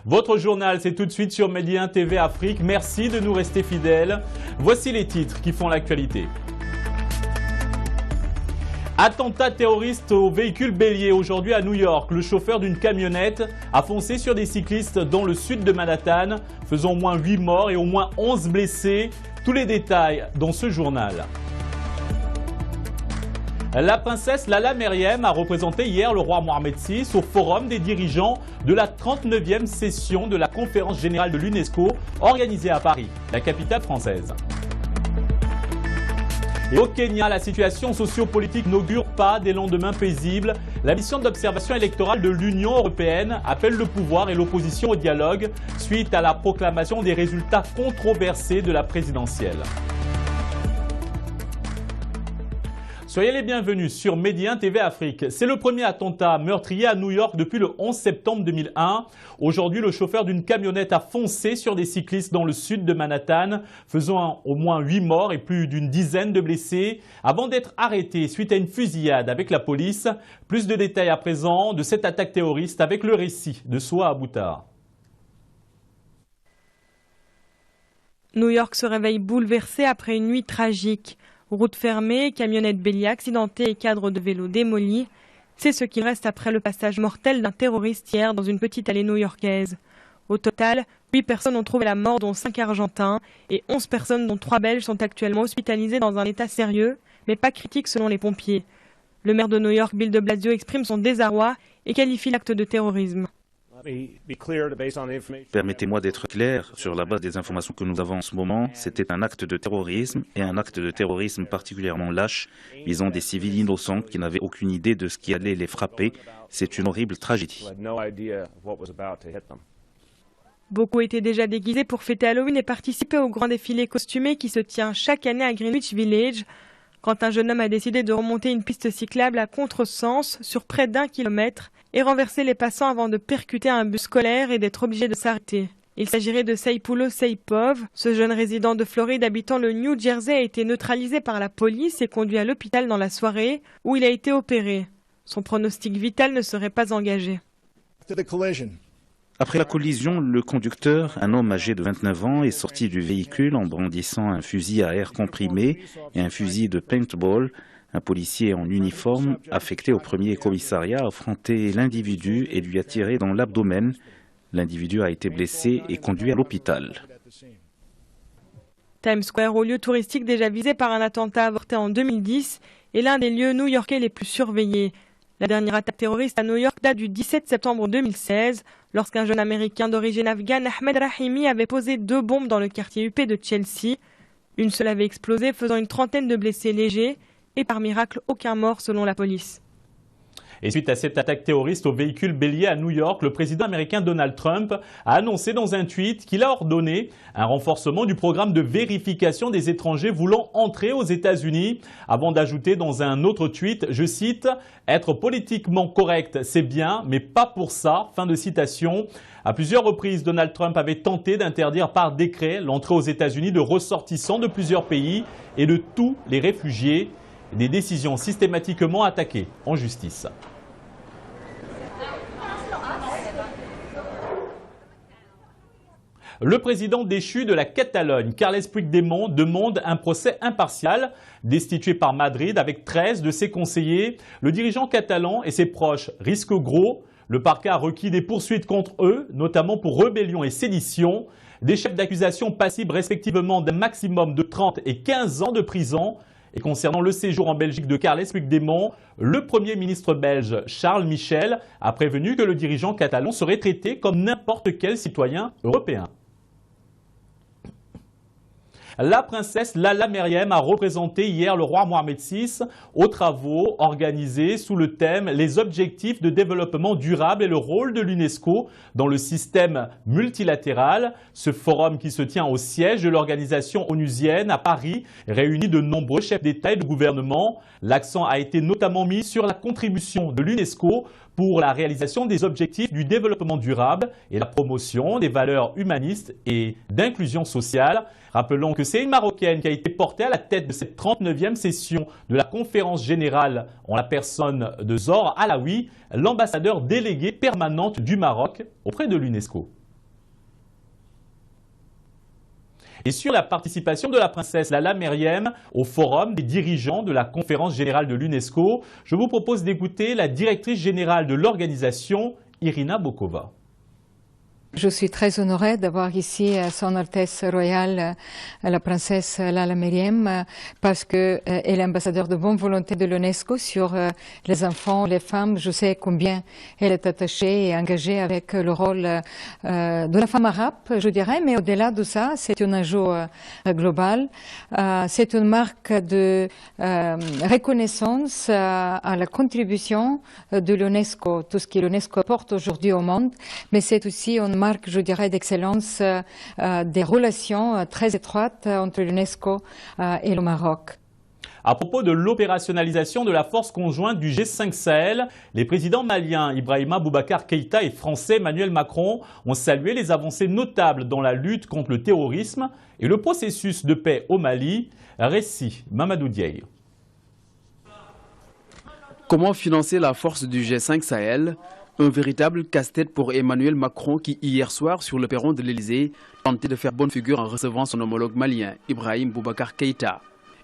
Votre journal, c'est tout de suite sur Média TV Afrique. Merci de nous rester fidèles. Voici les titres qui font l'actualité. Attentat terroriste au véhicule bélier aujourd'hui à New York. Le chauffeur d'une camionnette a foncé sur des cyclistes dans le sud de Manhattan, faisant au moins 8 morts et au moins 11 blessés. Tous les détails dans ce journal. La princesse Lala Meriem a représenté hier le roi Mohamed VI au forum des dirigeants de la 39e session de la conférence générale de l'UNESCO organisée à Paris, la capitale française. Et au Kenya, la situation sociopolitique n'augure pas des lendemains paisibles. La mission d'observation électorale de l'Union européenne appelle le pouvoir et l'opposition au dialogue suite à la proclamation des résultats controversés de la présidentielle. Soyez les bienvenus sur Média TV Afrique. C'est le premier attentat meurtrier à New York depuis le 11 septembre 2001. Aujourd'hui, le chauffeur d'une camionnette a foncé sur des cyclistes dans le sud de Manhattan, faisant au moins 8 morts et plus d'une dizaine de blessés, avant d'être arrêté suite à une fusillade avec la police. Plus de détails à présent de cette attaque terroriste avec le récit de Soa Aboutar. New York se réveille bouleversé après une nuit tragique. Routes fermées, camionnettes béliers accidentées et cadres de vélo démolis. C'est ce qu'il reste après le passage mortel d'un terroriste hier dans une petite allée new-yorkaise. Au total, 8 personnes ont trouvé la mort, dont 5 Argentins, et 11 personnes, dont 3 Belges, sont actuellement hospitalisées dans un état sérieux, mais pas critique selon les pompiers. Le maire de New York, Bill de Blasio, exprime son désarroi et qualifie l'acte de terrorisme. Permettez-moi d'être clair, sur la base des informations que nous avons en ce moment, c'était un acte de terrorisme et un acte de terrorisme particulièrement lâche, visant des civils innocents qui n'avaient aucune idée de ce qui allait les frapper. C'est une horrible tragédie. Beaucoup étaient déjà déguisés pour fêter Halloween et participer au grand défilé costumé qui se tient chaque année à Greenwich Village, quand un jeune homme a décidé de remonter une piste cyclable à contresens sur près d'1 kilomètre et renverser les passants avant de percuter un bus scolaire et d'être obligé de s'arrêter. Il s'agirait de Saipulo Seipov. Ce jeune résident de Floride habitant le New Jersey a été neutralisé par la police et conduit à l'hôpital dans la soirée où il a été opéré. Son pronostic vital ne serait pas engagé. Après la collision, le conducteur, un homme âgé de 29 ans, est sorti du véhicule en brandissant un fusil à air comprimé et un fusil de paintball. Un policier en uniforme, affecté au premier commissariat, a affronté l'individu et lui a tiré dans l'abdomen. L'individu a été blessé et conduit à l'hôpital. Times Square, haut lieu touristique déjà visé par un attentat avorté en 2010, est l'un des lieux new-yorkais les plus surveillés. La dernière attaque terroriste à New York date du 17 septembre 2016, lorsqu'un jeune Américain d'origine afghane, Ahmed Rahimi, avait posé 2 bombes dans le quartier huppé de Chelsea. Une seule avait explosé, faisant une trentaine de blessés légers, et par miracle, aucun mort selon la police. Et suite à cette attaque terroriste au véhicule bélier à New York, le président américain Donald Trump a annoncé dans un tweet qu'il a ordonné un renforcement du programme de vérification des étrangers voulant entrer aux États-Unis, avant d'ajouter dans un autre tweet, je cite, « Être politiquement correct, c'est bien, mais pas pour ça », fin de citation. À plusieurs reprises, Donald Trump avait tenté d'interdire par décret l'entrée aux États-Unis de ressortissants de plusieurs pays et de tous les réfugiés. Des décisions systématiquement attaquées en justice. Le président déchu de la Catalogne, Carles Puigdemont, demande un procès impartial. Destitué par Madrid avec 13 de ses conseillers, le dirigeant catalan et ses proches risquent gros. Le parquet a requis des poursuites contre eux, notamment pour rébellion et sédition. Des chefs d'accusation passibles respectivement d'un maximum de 30 et 15 ans de prison. Et concernant le séjour en Belgique de Carles Puigdemont, le Premier ministre belge Charles Michel a prévenu que le dirigeant catalan serait traité comme n'importe quel citoyen européen. La princesse Lala Meriem a représenté hier le roi Mohamed VI aux travaux organisés sous le thème « Les objectifs de développement durable et le rôle de l'UNESCO dans le système multilatéral ». Ce forum qui se tient au siège de l'organisation onusienne à Paris réunit de nombreux chefs d'État et de gouvernement. L'accent a été notamment mis sur la contribution de l'UNESCO pour la réalisation des objectifs du développement durable et la promotion des valeurs humanistes et d'inclusion sociale. Rappelons que c'est une Marocaine qui a été portée à la tête de cette 39e session de la conférence générale en la personne de Zor Alaoui, l'ambassadeur délégué permanente du Maroc auprès de l'UNESCO. Et sur la participation de la princesse Lala Meriem au forum des dirigeants de la conférence générale de l'UNESCO, je vous propose d'écouter la directrice générale de l'organisation, Irina Bokova. Je suis très honorée d'avoir ici Son Altesse Royale, la princesse Lala Meriem, parce qu'elle est ambassadeur de bonne volonté de l'UNESCO sur les enfants, les femmes. Je sais combien elle est attachée et engagée avec le rôle de la femme arabe, je dirais, mais au-delà de ça, c'est un enjeu global. C'est une marque de reconnaissance à la contribution de l'UNESCO, tout ce que l'UNESCO apporte aujourd'hui au monde, mais c'est aussi une marque, je dirais, d'excellence des relations très étroites entre l'UNESCO et le Maroc. À propos de l'opérationnalisation de la force conjointe du G5 Sahel, les présidents maliens Ibrahima Boubacar Keïta et français Emmanuel Macron ont salué les avancées notables dans la lutte contre le terrorisme et le processus de paix au Mali. Récit Mamadou Diaye. Comment financer la force du G5 Sahel? Un véritable casse-tête pour Emmanuel Macron qui, hier soir, sur le perron de l'Élysée, tentait de faire bonne figure en recevant son homologue malien, Ibrahim Boubacar Keïta.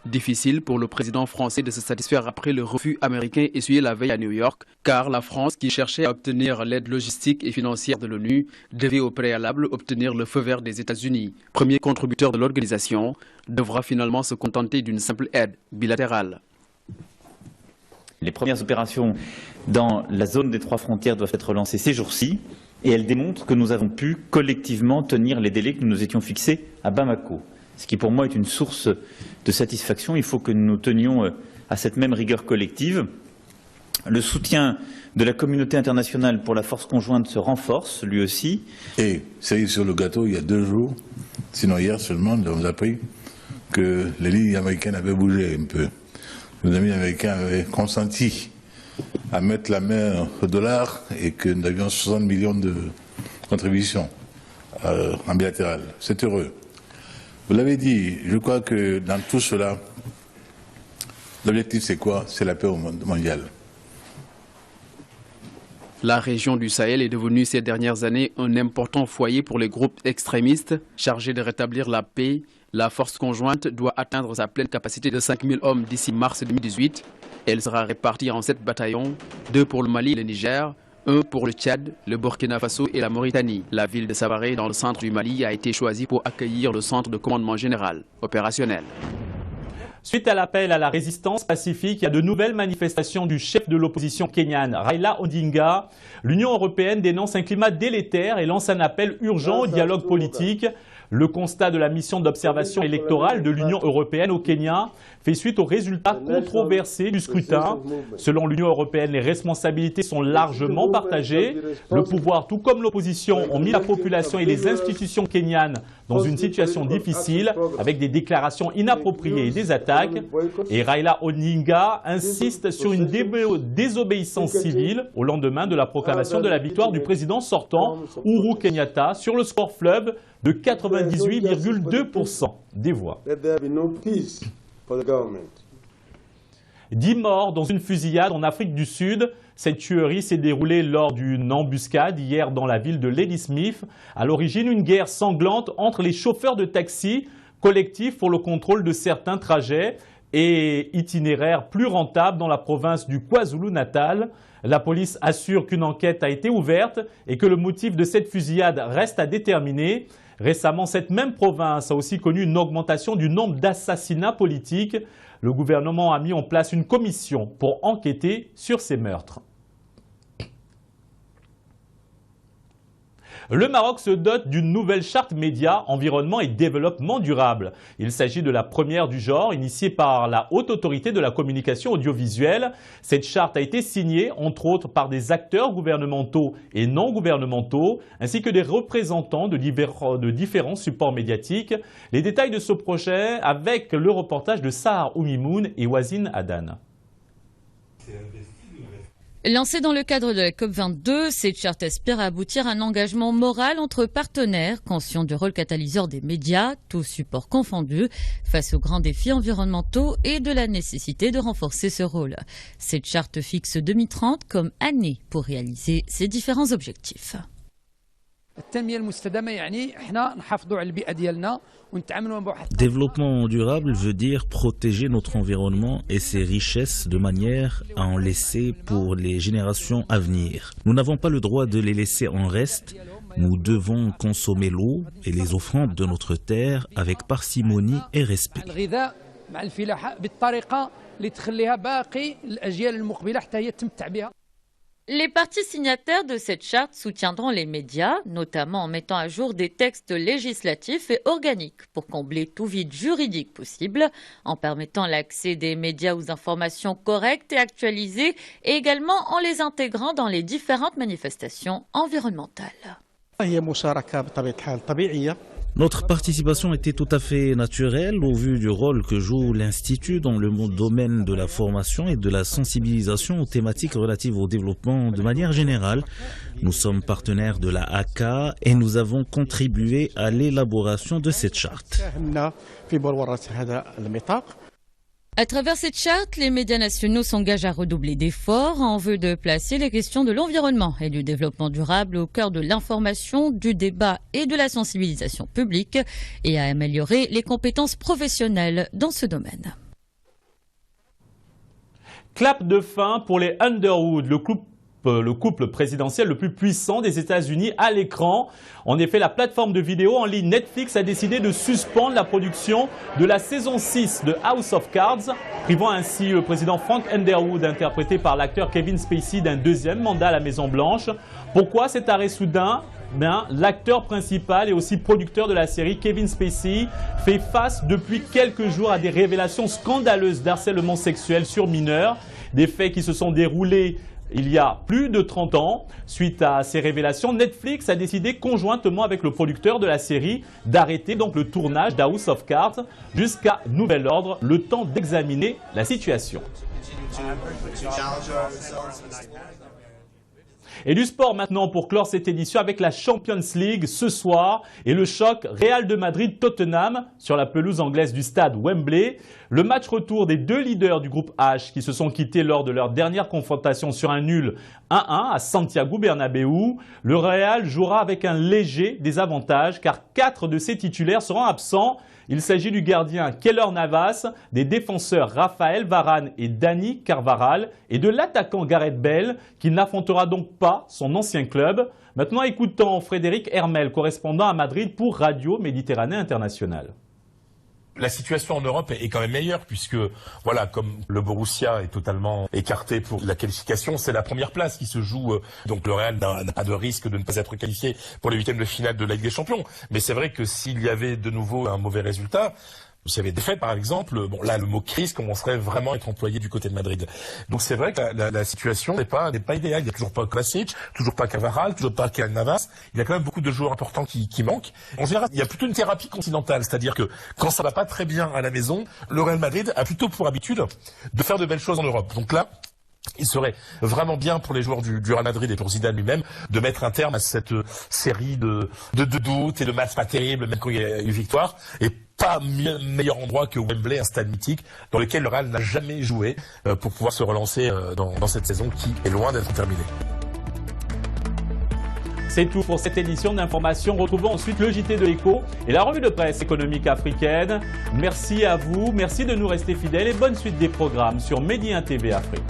Difficile pour le président français de se satisfaire après le refus américain essuyé la veille à New York, car la France, qui cherchait à obtenir l'aide logistique et financière de l'ONU, devait au préalable obtenir le feu vert des États-Unis. Premier contributeur de l'organisation, devra finalement se contenter d'une simple aide bilatérale. Les premières opérations dans la zone des 3 frontières doivent être lancées ces jours-ci et elles démontrent que nous avons pu collectivement tenir les délais que nous nous étions fixés à Bamako. Ce qui pour moi est une source de satisfaction. Il faut que nous tenions à cette même rigueur collective. Le soutien de la communauté internationale pour la force conjointe se renforce, lui aussi. Et cerise sur le gâteau, il y a 2 jours, sinon hier seulement, nous avons appris que les lignes américaines avaient bougé un peu. Nos amis américains avaient consenti à mettre la main au dollar et que nous avions 60 millions de contributions en bilatéral. C'est heureux. Vous l'avez dit, je crois que dans tout cela, l'objectif c'est quoi? C'est la paix au monde mondial. La région du Sahel est devenue ces dernières années un important foyer pour les groupes extrémistes chargés de rétablir la paix. La force conjointe doit atteindre sa pleine capacité de 5000 hommes d'ici mars 2018. Elle sera répartie en 7 bataillons, 2 pour le Mali et le Niger, 1 pour le Tchad, le Burkina Faso et la Mauritanie. La ville de Savaré, dans le centre du Mali, a été choisie pour accueillir le centre de commandement général opérationnel. Suite à l'appel à la résistance pacifique, il y a de nouvelles manifestations du chef de l'opposition kenyane, Raila Odinga. L'Union européenne dénonce un climat délétère et lance un appel urgent au dialogue politique. Le constat de la mission d'observation électorale de l'Union européenne au Kenya fait suite aux résultats controversés du scrutin. Selon l'Union européenne, les responsabilités sont largement partagées. Le pouvoir, tout comme l'opposition, ont mis la population et les institutions kenyanes dans une situation difficile, avec des déclarations inappropriées et des attaques. Et Raila Odinga insiste sur une désobéissance civile au lendemain de la proclamation de la victoire du président sortant, Uhuru Kenyatta, sur le score fleuve de 98,2% des voix. 10 morts dans une fusillade en Afrique du Sud. Cette tuerie s'est déroulée lors d'une embuscade hier dans la ville de Ladysmith. À l'origine, une guerre sanglante entre les chauffeurs de taxi, collectifs pour le contrôle de certains trajets et itinéraires plus rentables dans la province du KwaZulu-Natal. La police assure qu'une enquête a été ouverte et que le motif de cette fusillade reste à déterminer. Récemment, cette même province a aussi connu une augmentation du nombre d'assassinats politiques. Le gouvernement a mis en place une commission pour enquêter sur ces meurtres. Le Maroc se dote d'une nouvelle charte médias, environnement et développement durable. Il s'agit de la première du genre, initiée par la Haute Autorité de la communication audiovisuelle. Cette charte a été signée, entre autres, par des acteurs gouvernementaux et non gouvernementaux, ainsi que des représentants de différents supports médiatiques. Les détails de ce projet avec le reportage de Sahar Oumimoun et Wazine Adan. Lancée dans le cadre de la COP22, cette charte aspire à aboutir à un engagement moral entre partenaires, conscients du rôle catalyseur des médias, tous supports confondus, face aux grands défis environnementaux et de la nécessité de renforcer ce rôle. Cette charte fixe 2030 comme année pour réaliser ces différents objectifs. Développement durable veut dire protéger notre environnement et ses richesses de manière à en laisser pour les générations à venir. Nous n'avons pas le droit de les laisser en reste. Nous devons consommer l'eau et les offrandes de notre terre avec parcimonie et respect. Les partis signataires de cette charte soutiendront les médias, notamment en mettant à jour des textes législatifs et organiques pour combler tout vide juridique possible, en permettant l'accès des médias aux informations correctes et actualisées, et également en les intégrant dans les différentes manifestations environnementales. Notre participation était tout à fait naturelle au vu du rôle que joue l'Institut dans le domaine de la formation et de la sensibilisation aux thématiques relatives au développement de manière générale. Nous sommes partenaires de la ACA et nous avons contribué à l'élaboration de cette charte. À travers cette charte, les médias nationaux s'engagent à redoubler d'efforts en vue de placer les questions de l'environnement et du développement durable au cœur de l'information, du débat et de la sensibilisation publique et à améliorer les compétences professionnelles dans ce domaine. Clap de fin pour les Underwood, le couple présidentiel le plus puissant des États-Unis à l'écran. En effet, la plateforme de vidéo en ligne Netflix a décidé de suspendre la production de la saison 6 de House of Cards, privant ainsi le président Frank Underwood, interprété par l'acteur Kevin Spacey, d'un deuxième mandat à la Maison-Blanche. Pourquoi cet arrêt soudain ? L'acteur principal et aussi producteur de la série, Kevin Spacey, fait face depuis quelques jours à des révélations scandaleuses d'harcèlement sexuel sur mineurs, des faits qui se sont déroulés il y a plus de 30 ans. Suite à ces révélations, Netflix a décidé conjointement avec le producteur de la série d'arrêter donc le tournage d'House of Cards jusqu'à nouvel ordre, le temps d'examiner la situation. Et du sport maintenant pour clore cette édition avec la Champions League ce soir et le choc Real de Madrid-Tottenham sur la pelouse anglaise du stade Wembley. Le match retour des deux leaders du groupe H qui se sont quittés lors de leur dernière confrontation sur un nul 1-1 à Santiago Bernabéu. Le Real jouera avec un léger désavantage car 4 de ses titulaires seront absents. Il s'agit du gardien Keylor Navas, des défenseurs Raphaël Varane et Dani Carvajal et de l'attaquant Gareth Bale qui n'affrontera donc pas son ancien club. Maintenant écoutons Frédéric Hermel, correspondant à Madrid pour Radio Méditerranée Internationale. La situation en Europe est quand même meilleure puisque, voilà, comme le Borussia est totalement écarté pour la qualification, c'est la première place qui se joue. Donc le Real n'a pas de risque de ne pas être qualifié pour les huitièmes de finale de la Ligue des Champions. Mais c'est vrai que s'il y avait de nouveau un mauvais résultat, vous savez, des faits, par exemple, bon, là, le mot crise commencerait vraiment à être employé du côté de Madrid. Donc, c'est vrai que la situation n'est pas idéale. Il n'y a toujours pas Kovacic, toujours pas Carvajal, toujours pas Keylor Navas. Il y a quand même beaucoup de joueurs importants qui manquent. En général, il y a plutôt une thérapie continentale. C'est-à-dire que quand ça va pas très bien à la maison, le Real Madrid a plutôt pour habitude de faire de belles choses en Europe. Donc là, il serait vraiment bien pour les joueurs du Real Madrid et pour Zidane lui-même de mettre un terme à cette série de doutes et de matchs pas terribles, même quand il y a eu victoire. Et pas meilleur endroit que Wembley, un stade mythique dans lequel le Real n'a jamais joué pour pouvoir se relancer dans cette saison qui est loin d'être terminée. C'est tout pour cette édition d'Information. Retrouvons ensuite le JT de l'Écho et la revue de presse économique africaine. Merci à vous, merci de nous rester fidèles et bonne suite des programmes sur Média TV Afrique.